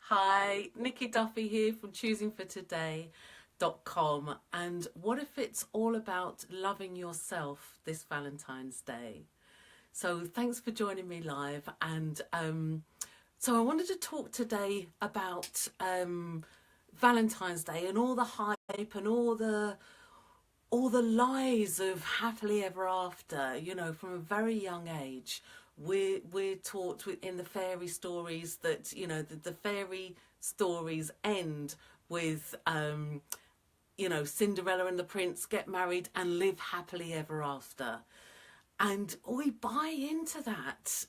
Hi, Nikki Duffy here from choosingfortoday.com. And what if it's all about loving yourself this Valentine's Day? So thanks for joining me live. And so I wanted to talk today about Valentine's Day and all the hype and all the lies of happily ever after, from a very young age. We're taught in the fairy stories that, the fairy stories end with, Cinderella and the prince get married and live happily ever after. And we buy into that,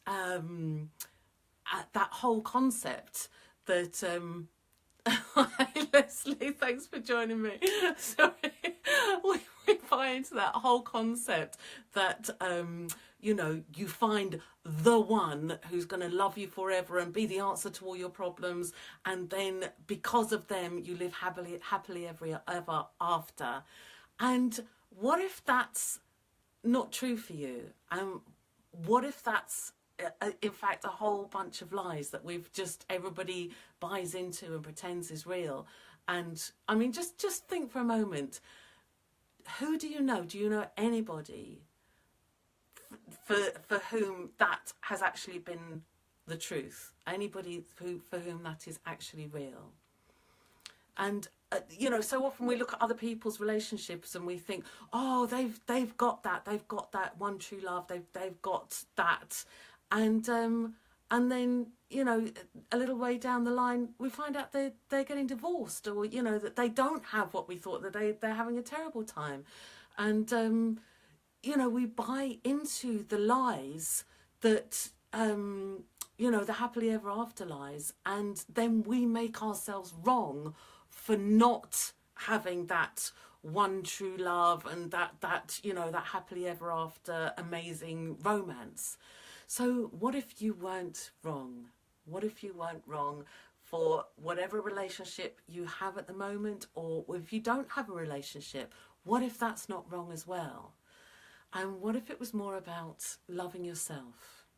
that whole concept that, hi Leslie, thanks for joining me. Sorry. We buy into that whole concept that, you find the one who's going to love you forever and be the answer to all your problems. And then because of them, you live happily ever after. And what if that's not true for you? What if that's in fact a whole bunch of lies that everybody buys into and pretends is real? And I mean, just think for a moment. Who do you know? Do you know anybody for whom that has actually been the truth? Anybody for whom that is actually real? And so often we look at other people's relationships and we think, oh, they've got that one true love, they've got that, and then a little way down the line we find out they're getting divorced, or that they don't have what we thought, that they're having a terrible time. And we buy into the lies that the happily ever after lies, and then we make ourselves wrong for not having that one true love and that happily ever after amazing romance. So what if you weren't wrong? What if you weren't wrong for whatever relationship you have at the moment, or if you don't have a relationship, what if that's not wrong as well? And what if it was more about loving yourself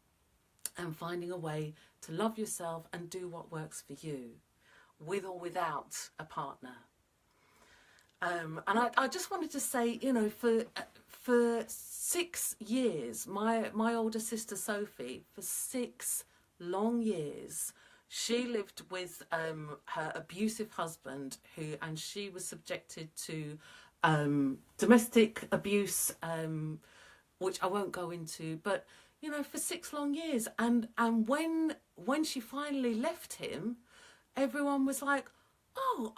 and finding a way to love yourself and do what works for you, with or without a partner? And I just wanted to say, for 6 years, my older sister Sophie, for 6 long years, she lived with her abusive husband, and she was subjected to domestic abuse, which I won't go into, but for 6 long years. And when she finally left him, everyone was like, oh,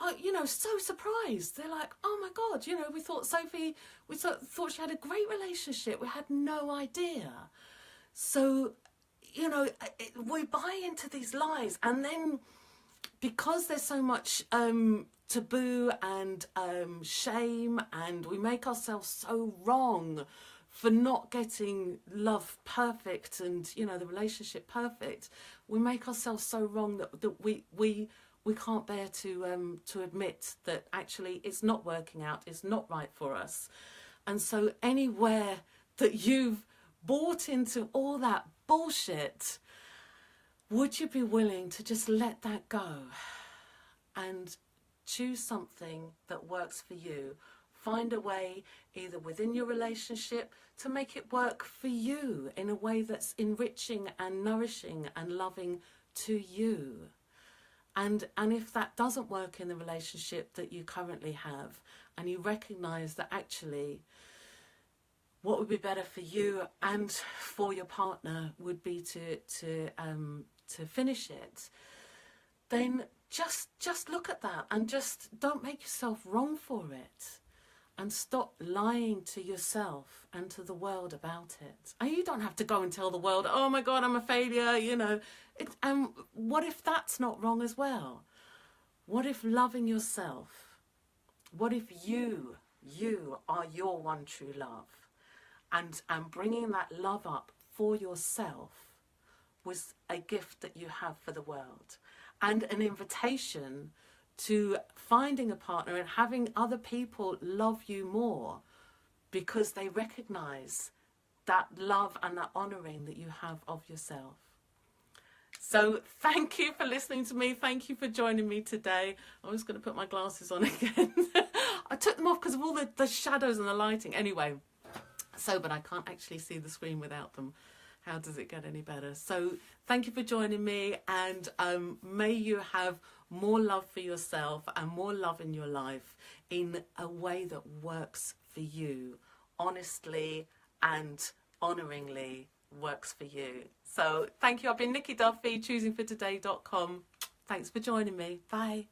so surprised. They're like, oh my God, we thought Sophie, we thought she had a great relationship. We had no idea. So, we buy into these lies, and then because there's so much taboo and shame, and we make ourselves so wrong for not getting love perfect and the relationship perfect, we make ourselves so wrong that we can't bear to admit that actually it's not working out, it's not right for us. And so anywhere that you've bought into all that bullshit, would you be willing to just let that go and choose something that works for you? Find a way, either within your relationship, to make it work for you in a way that's enriching and nourishing and loving to you. And if that doesn't work in the relationship that you currently have, and you recognise that actually what would be better for you and for your partner would be to finish it, then just look at that and just don't make yourself wrong for it, and stop lying to yourself and to the world about it. And you don't have to go and tell the world, oh my God, I'm a failure, And what if that's not wrong as well? What if loving yourself, what if you are your one true love, and bringing that love up for yourself was a gift that you have for the world, and an invitation to finding a partner and having other people love you more because they recognise that love and that honouring that you have of yourself. So thank you for listening to me. Thank you for joining me today. I'm just going to put my glasses on again. I took them off because of all the shadows and the lighting. Anyway, but I can't actually see the screen without them. How does it get any better? So thank you for joining me, and may you have more love for yourself and more love in your life in a way that works for you, honestly and honouringly works for you. So thank you. I've been Nikki Duffy, choosingfortoday.com. Thanks for joining me. Bye.